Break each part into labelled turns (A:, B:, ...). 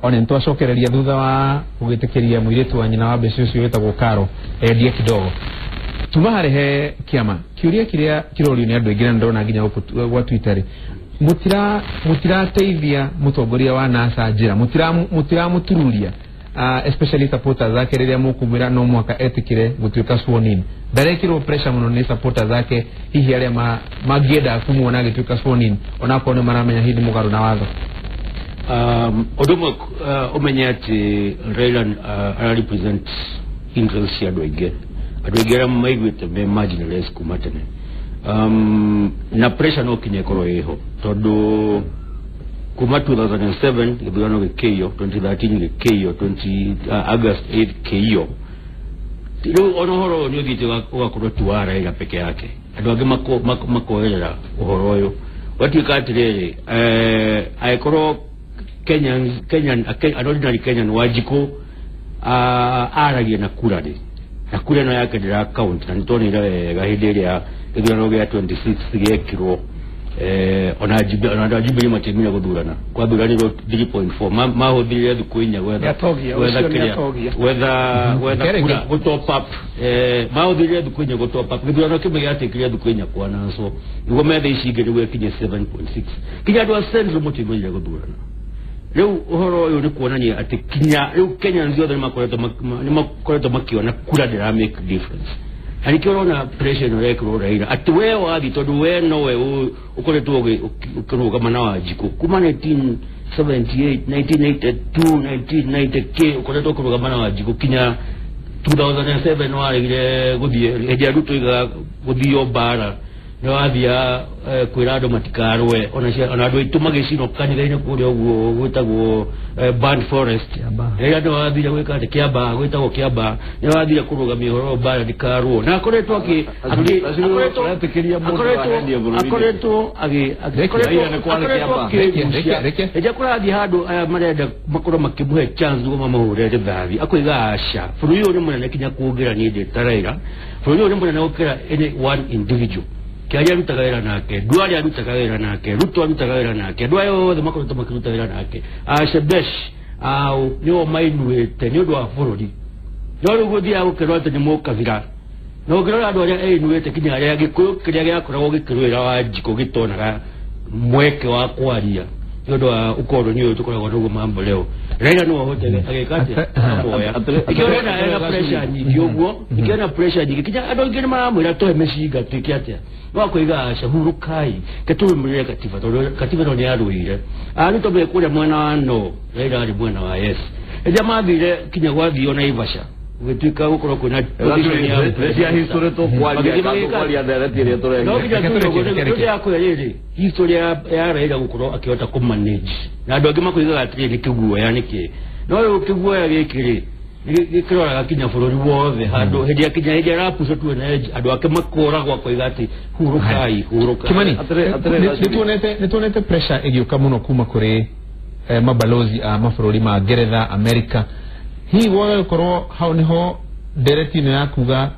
A: ona ntwacokereria thutha wa gugitekeria muiretu wa nyina wa Beci ucio wetagwo Karo endie kidogo tuma harehe kiama kiuria kiria kirorio ni andu aingi ndona nginya gwa Twitter mutira teithia mutongoria wa NASA njira mutira mutururia especially supporters zake riria mukumira no mwaka etikire gutuika sworn in darekiro pressure muno ni supporters zake hihi aria magienda kumuona gituika sworn in ona kone maramenya hindi mugaru na watho
B: odomo omenya ati Raila represent interest ya doige adwegera maigwete me marginalized kumatene na pressure no kinyekoro eho todo kuma 2007 gibigano gekeyo 2013 gekeyo 20 August 8 keyo tiro onohoro ni ogite wakoro tuara ega peke yake adwage makoelera ohoroyo watu katirere aikoro Kenyan ordinary Kenyan wajiko aragie na kurade na kule no yake dira account na ntoni ile gahideli ya gibigano ya 26 gekiro onajibu ni matemina kudurana kwa durani 3.4 maho dile dukuinya whether go top up maho dile dukuinya go top up gibigano kimwe yate kile dukuinya kwa naso ngo mede ishigere we kinye 7.6 kinya do send motemina kudurana leo uhoro yo ni kuonania ati kinya leo Kenya ndio ndio makoreto makiona kula de make difference alikiona pressure no rekro Raila ati wewe wadi todo we no we ukoreto ukiruka mana wajiko kuma 1978 1982 1990 ukoreto ukiruka mana wajiko kinya 2007 wale ile godie eja ruto iga godio bara no avia kwirado matikarwe onado itumage sino kanira ine kuri ogwo gwitagwo band forest era ndo avia gwikate kiaba gwitagwo kiaba no avia kuruga mihoro bara dikarwo na akoretwo eja kuradi hado mareda makoro makibuhe chanzu goma mahurere bavi akoigasha furuyo ni mwana kinya kugira ni de Raila furuyo ni mwana okera any one individual kiaja rutagaira nake duali rutagaira nake ruto rutagaira nake dwayo de makoro tomakirutagaira nake shebesh au nyo mainuete nyo dwa forodi nyo godia ukerota ni mokavira no gerora dwa inuete kinya ya gikuyo kiria yakora gikirwira wa jiko gitonaga mweke wa kwaria nyo dwa ukoro nyo tukoraga ndugo mambo leo Raila no hotel agekate amoya ikiona ena pressure nyingi ogwo ikiona pressure nyingi kinya adongere mamwira to emeshiga tikiatia wako igasha hurukai ketuwe mrele kativa no niaruire to be kule mwana wano Raila ali mwana wa yes jamaa vile kinya wathi ona Ivasha wetuika ukoro kuna
C: ya historia to kwalia directive to
B: ndio yako yele historia ya Raila ukoro akiota ku manage na doge makuiga atire kiguo yani ki no kiguo ya gekire ikirora kinya forori wothe hado hedia kinya hedia rapu so tu na ado akemakora kwa koigati hurukai
A: Kimani nitunete pressure egioka muno kuma kuri mabalozi mafurori ma Geretha America hii wao koro hao niho directive ya kuga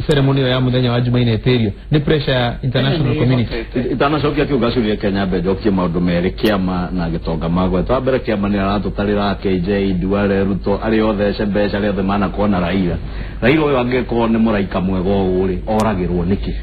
A: ceremony ya muthenya wa Jumaine eterio ni pressure international community
C: itanacokia kiugacuria Kenya be jokie maundu mere kiama na gitonga magwe twambere kiama ni aratutarira KJ Duale Ruto ari othe cembeca ri othe mana kona Raila uyu angeko ni muraika mwego uri oragirwo niki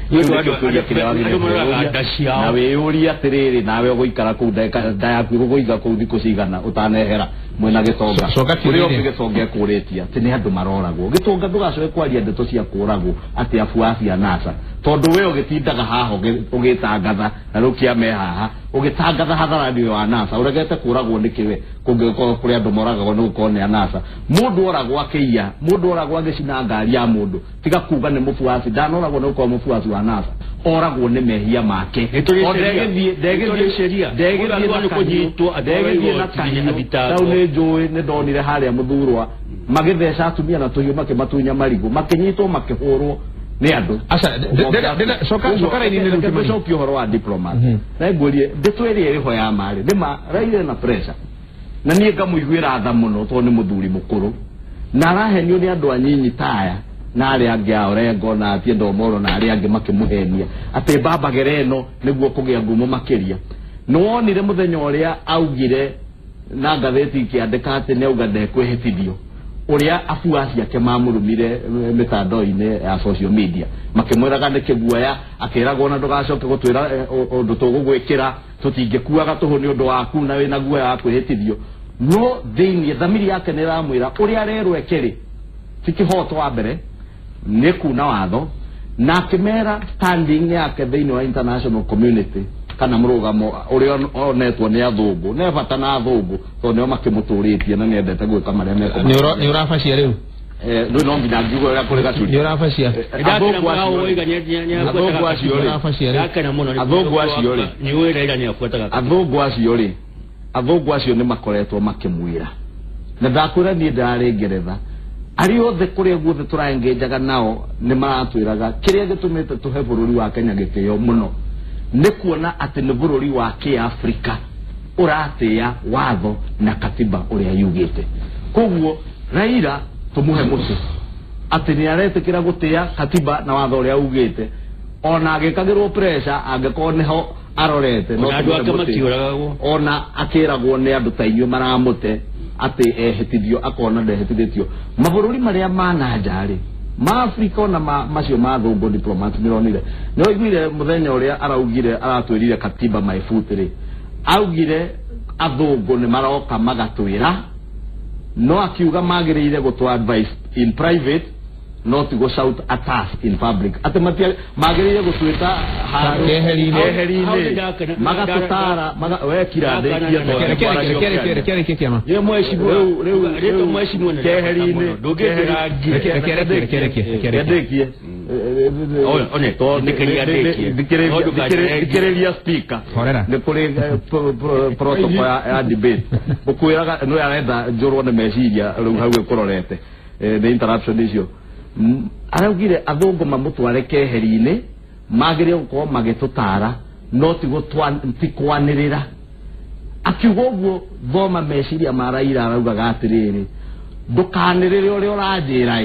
C: na weyuria atiriri nawe uguikara ku ndayaku guiga ku thiku cigana utanehera mwena gitonga kuri gitonga kuritia ati ni andu maroragwo gitonga ndugacoke kwaria ndeto cia kuragwo ati afuasi ya NASA tondu we ugitindaga haho ugitangatha na rukia me haha ugitangatha hadharani wa NASA uregete kuragwo nikiwe kungiko kuri andu moragwo no kone NASA mundu oragwo akiya mundu oragwo agicina ngari ya mundu tiga kuga ni mufuasi ndanoragwo no kwa mufuasi wa NASA oragwo ni mehia make ndege
B: sheria ndege ni kujitwa ndege na kanya abitao
C: taune joe ne donire haria muthurwa magithesha atumia na tuyu makimatunya marigo makinyitwo makihurwo ni andu
A: acha deda soka ini ni
C: ndimo horo wa diplomat na ngurie ndetweri iri ho ya mari ndima Raila na pressure na nie ngamuiguira tha muno to ni muthuri mukuru na arahenio ni andu anyinyi taya na ari angia orengo na atiendo moro na ari angi makimuhenia ati baba gereno niguo kugia ngumo makiria no wonire muthenya uria augire na ngatheti kiandika ati ne uga ndekwihitithio uria afuasi yake mamurumire mitandao-ini ya social media makimwiraga ni kiguoya akiragwo na ndugacoke gutwira undu tugugwikira tutingikuaga tuhu ni undu waku na wina guoya wa kwihitithio no thiini thamiri yake ni ramwira uria rerwe kiri tikihoto wa mbere ni kuna watho na kimera standing yake thiini wa international community kana murugamo uria onetwo ni athungu ne bata na athungu to nio makimuturitie na niendete gwika maria meko
A: ni urafacia riu
C: no nginya ngiugo uria kuri gacuri
A: ni urafacia
C: athungu acio ri
B: ni wira ira ni afuataga
C: athungu acio ni makoretwo makimwira na ndakwira ni ndari Ngeretha ari othe kuria guothe turaengejaga nao ni maratwiraga kiria gitumite tuhe bururi wa Kenya gitio muno ni kuona ati ni bururi wa Kiafrika uratia watho na katiba uria yugite koguo Raila tumuhe mutu ati ni aretekira gutia katiba na watho uria yugite ona agikagirwo pressure angekoneho arorete
B: no andu akamakiuragwo
C: ona akiragwo ni andu tainyu maramute ati ehitithio akona ndehitithio mabururi maria mana njari ma Afrika na macio mathungu diplomat mironire no igwire muthenya uria araugire aratwirire katiba maifutiri augire athungu ni maroka magatwira no akiuga magirire gutwa advice in private not go shout at us in public atematia magirire gutwita heherine magatutara wekira
A: kere kiama
C: ye mheshimiwa
B: leo mheshimiwa
C: heherine
A: kere
C: one to dikerelia speaker ne kuri protocol ya debate bukwiraga no yarenda njorwo ne meciria riu hau ekurorete the interruption icio araugire athungu mamutware keheri-ini magire gukorwo magitutara no tikwanirira akiuga uguo thoma meciria ma Raila araugaga atiriri ndukanirire uria uranjira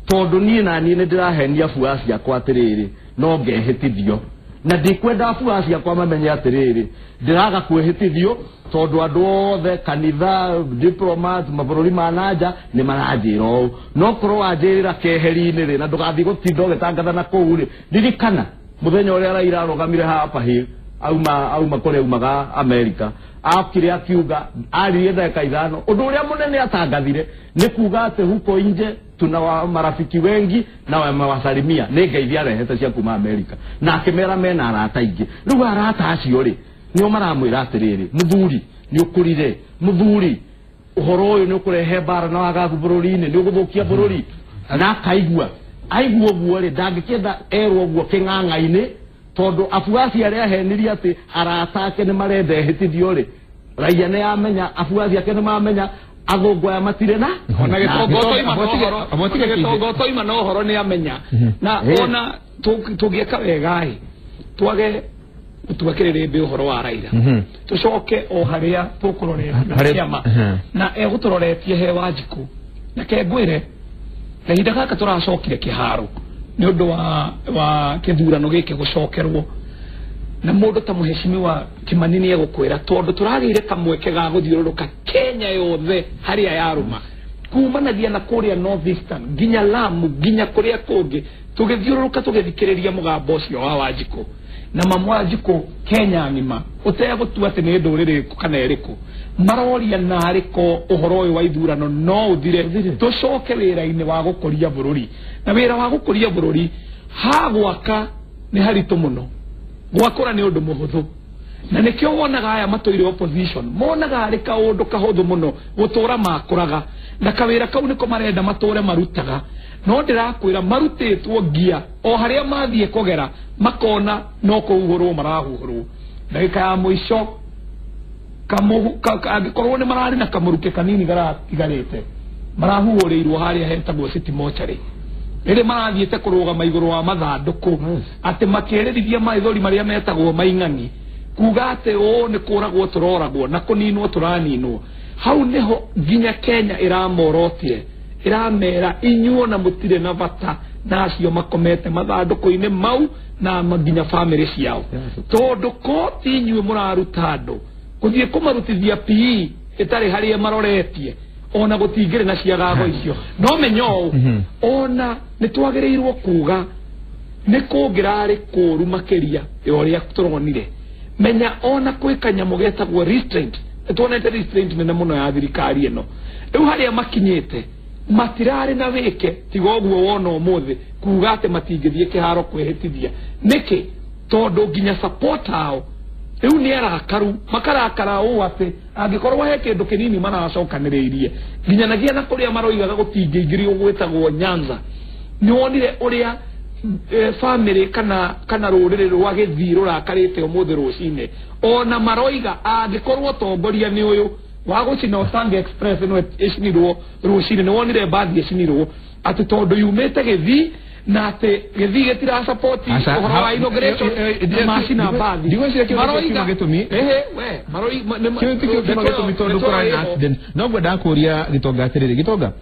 C: tondu nie na nie ndirahenia fuasi yakwa atiriri no ngehitithio na ndikwenda fuasi yakwa mamenye atiriri ndiraga kwihitithio tondu andu othe kanitha diplomat mabururi manaja ni maranjira no korwo wanjirira keheri-ini ri na ndugathi gutinda ugitangatha na kuu ri ririkana muthenya uria Raila arogamire hapa hi auma kore umaga America akire akiuga ari ndeka ithano undu uria munene atangathire ni kuga ati huko nje tuna marafiki wengi na wamewasalimia ni ngeithia rehete cia kuma America na akimera mena arata ingi riu arata acio ri nio maramwira atiriri muthuri ni ukurire muthuri uhoro uyu ni ukurehe bara na wagaku bururi-ini ni uguthukia bururi na akaigua aigua guo ri ndangikenda erwo guo king'ang'a-ini tondu afuasi aria henirie ati arata ake ni marenda ehitithio ri Raia ne amenya afuasi ake ni mamenya athungu aya matire na
D: ona gitongo ima no horo ni amenya na ona tugieka wega twage tuwakirire mbe uhoro wa Raila tucoke o haria tukurorera kiama na eguturoretie he Wanjiku na kengwire na hinda gaka turacokire kiharo ni undu wa kithurano giki gucokerwo na mundu ta muheshimiwa Kimani ni egukwira tondu turagire kamweke ga guthiururuka Kenya yothe haria yaruma kumanagia na kuria North Eastern ginya Lamu ginya kuria kungi tugithiururuka tugithikiriria mugambo ucio wa Wanjiku na mamwanjiku Kenya ngima utegutua ati ni ndurire kana eriku maroria nariko uhoro uyu wa ithurano no uthire tucoke wira-ini wa gukuria bururi na wira wa gukuria bururi ha gwaka ni haritu muno gwakura ni undu muhuthu na nikio wonaga aya matoire opposition monaga ari kaundu kahuthu muno gutura makuraga na kawira kau niko marenda mature marutaga no ndirakwira marutitwo ngia o haria mathie kugera makona no kuhurwo marahuhurwo ndagika ya muico agikorwo ni marari na kamuruke kanini garatigarite marahuhuriirwo haria hetagwo city mochari ere marathiete kurugama iguru wa mathanduku ati makirithia maithori maria metagwo maing'ang'i kuga ati o ni kuragwo turoragwo na kuninwo turaninwo hau niho ginya Kenya iramorotire iramera inyuo na mutire na bata nacio makomete mathanduku-ini mau na maginya family ciao tondu koti inyuo muraruta andu kuthie kumarutithia PE itari hari maroretie ona gutingire na ciagago icio no menyo ona nitwagereirwo kuga nikungirari kuru makeria yoria turonire menya ona kwikanya mugetagwo restraint tuonete restraint nene muno ya thirikari eno riu haria makinyite matirari na wike tigoguo wona umuthi kuga ate matingithie kiharo kwehitithia niki tondu nginya support hao riu ni arakaru makarakara u ate angikorwo he kindu kinini maracokaniriirie nginya nagia na kuria maroigaga gutingingiri gwitagwo Nyanza ni wonire uria family kana rurire rwa githiro rakarite umuthi rucine ona maroiga angikorwo tongoria ni uyu wagucina Osange Express no icinirwo rucine ni wonire bathi icinirwo ati tondu yumete githi na ate githi getira support uhoro wa inauguration machine bathi
A: digo cia kimaroiga gitumi
D: we maroiga
A: gitumi tondu kora na accident no gwenda kuria gitonga atiriri gitonga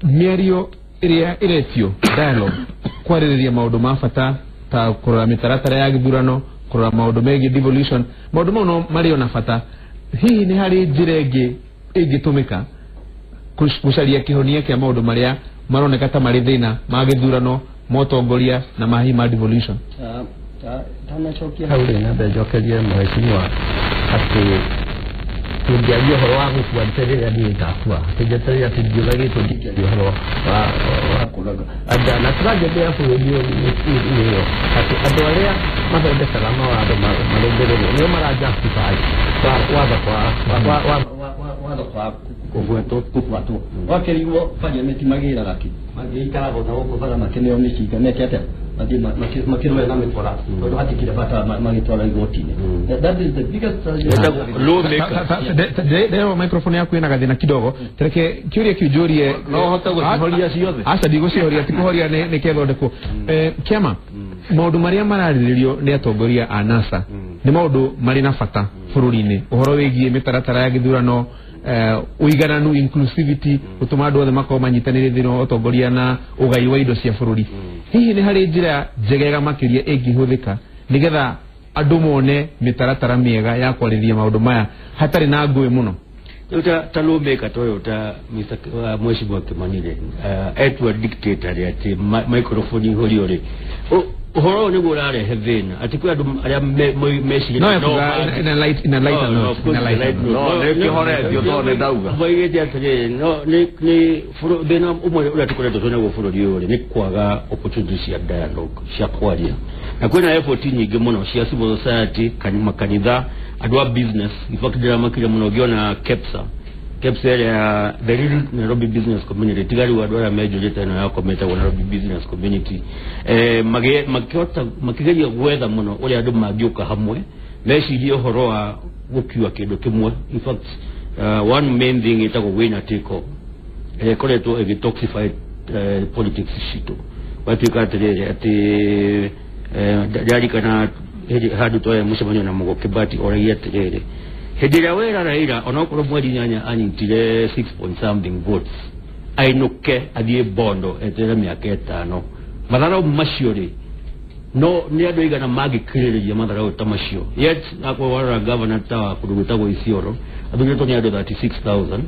A: miario iria iretio dialogue kwaririria maundu ma bata ta kurora mitaratara ya githurano kurora maundu megi devolution maundu mau mario na bata hihi ni hari njira ingi ingitumika gucaria kihonia kia maundu maria maroneka ta mari thina ma githurano motongoria na mahi ma devolution
B: tanachokia haure na bejokeria mheshimiwa ati tungiaje horo wa kufuatilia hadi itakuwa tujataria tujulagi tujikia horo wa kulaga ada na traje bia fuyo niyo ati adorea mabende salama wa ado malendele ni mara justify kwa kufuatu wakeriwo fanya metimagira gaki magikara gona goko bara makeneo michiga nekete makirwe na mekora ndo hati kile bata magitwala igotine that is the biggest
A: low maker deo microphone yako ina gathina kidogo tereke kiuria kiujurie
C: no hota guhoria ciothe
A: asa digo cihoria tikuhoria ne kethondeko kiama maundu maria marariririo ni atongoria a NASA ni maundu mari na bata bururi-ini uhoro wigie mitaratara ya githurano uigananu inclusivity utuma andu othe makao manyitanire thino utongoria na ugai wa indo cia bururi hihi ni hari njira njegega makiria ingihuthika nigetha andu mone mitaratara miega ya kwarithia maundu maya hatari na ngui muno
B: talomeka toyota Mr. Mheshimiwa Kimanire etwa dictator ati microphone horiore uhoro ni gurare heaven ati kwa andu aria meci
A: no in a light no
C: ni hore dio tone dauga
B: boige ati ni furo bena umwe uri atukoreto tone go furo dio ni kwaga opportunity ya dialogue cia kwaria na kwena effort nyingi muno cia civil society kanitha adwa business ifakidira makira muno giona KEPSA area the real Nairobi business community tigari wadora mejo jeta na kometa wa Nairobi business community makigeria gwetha muno uri andu magiuka hamwe mecirie horo wa gukiwa kindu kimwe in fact one main thing itago winner take all koreto egitoxify politics shito watu katere ati dari kana hadu toya mushamanyo na mugo kibati oragia tere hedira wera raira onokoro mwedi nyanya anyitire 6 point something votes ainuke adie bondo etera miaka 5 madara mashiori no ni ado igana magi kirire ya madara utamashiyo yet akwa wara governor tawa kudugutago isioro adunye to ni ado 36000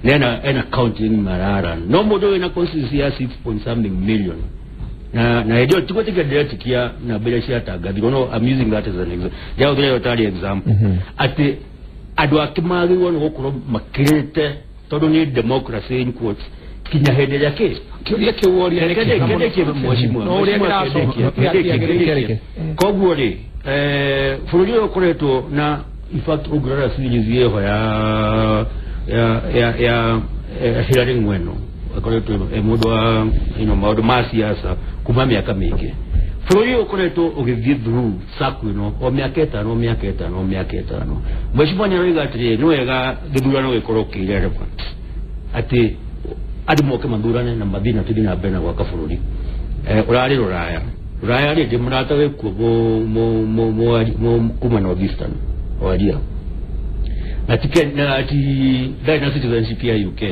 B: nena counting marara no modo ina constituency ya 6 point something million na hiyo tuko direct kia na bila shata gabi no I'm using that as an example jao vile yotali example ati adwa kimagi wono gukuro makirete todo ni democracy in quotes kinya hede yake kiuria ke woria kede ke mheshimiwa no ria kede kogwori furujo koreto na in fact ograra silizie ho ya Hillary Ngweno koreto emudwa maudu masiasa kuma miaka mingi furujo koreto ogithie through saku o miaka 5 mheshimiwa Nyaroiga atire no wega githurano gikorokire relevant ati adi moke mandurane na madina tudina bena kwa kafururi urari ruraya ri dimurata we kubo mo kuma no distan wadia atike na ati dai citizenship ya UK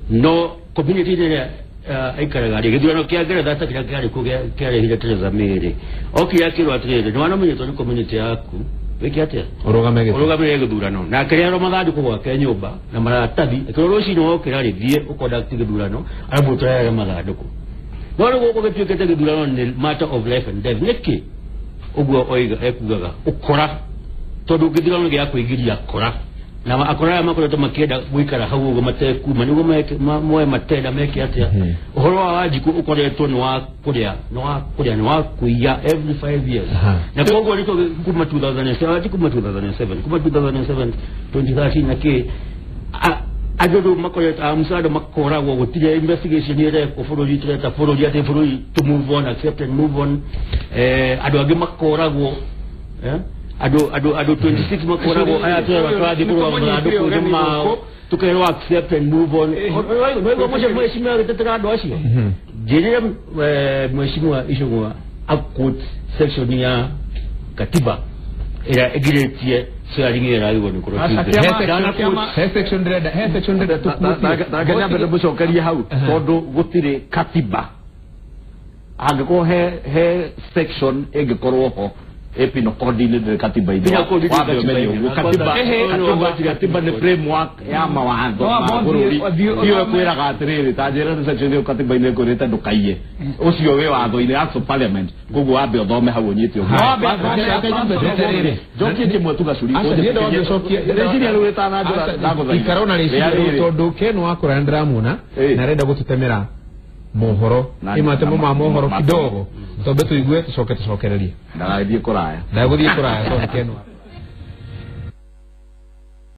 B: no community ne aikaraga ri githurano kia gere data kira ko kare hira Teresa Mere okiyakirwa atire no ano menye to community yaku wiki atia
A: urugame
B: githurano na kiria mathanduku gwake nyumba na maratathi ikiro rucini okira rithie ukonduct githurano arabu turere mathanduku no rigo gugituikite githurano ni matter of life and death niki uguo oiga ekugaga ukora tondu githurano gia kuigiria kora na akora ya makoretwo makienda guikara hau uguo matekuma niguo moe matenda meke atia uhoro wa Wanjiku ukoretwo ni wa kuria ni wa kuiya every 5 years na koguo rito kuma 2007 kuma 2013 na ke ajodo makoretwo amsado makoragwo gutire investigation ire ko bururi tureta bururi ate bururi to move on accept and move on ado age makoragwo ado 26 makoragwo aya tu batwadi kurwa mrado kujuma tukero accept and move on wewe mmoja mheshimiwa atetera ado ashi jere mheshimiwa ishogwa akut section ya katiba era egiretie swaringira ayo ni kuroti
A: section reda
C: tukuganya bado bucokeria hau tondu gutire katiba angiko he section egikorwo ho epino coordinated katiba ide katiba ne framework ya mawatho iyo kwiraga atiriri tajira section yo katiba ine kurita ndukaiye ucio we watho ine act of parliament gugu wabe othome hau onyitio joki timwe tugacuri
A: ikarona rĩciria tondu kenu wakora ndramuna na renda gututemera mohoro imatemo ma mohoro kidogo tobe tuigue tucoke tucokererie
C: ndagithie kuraya
A: tondu kenu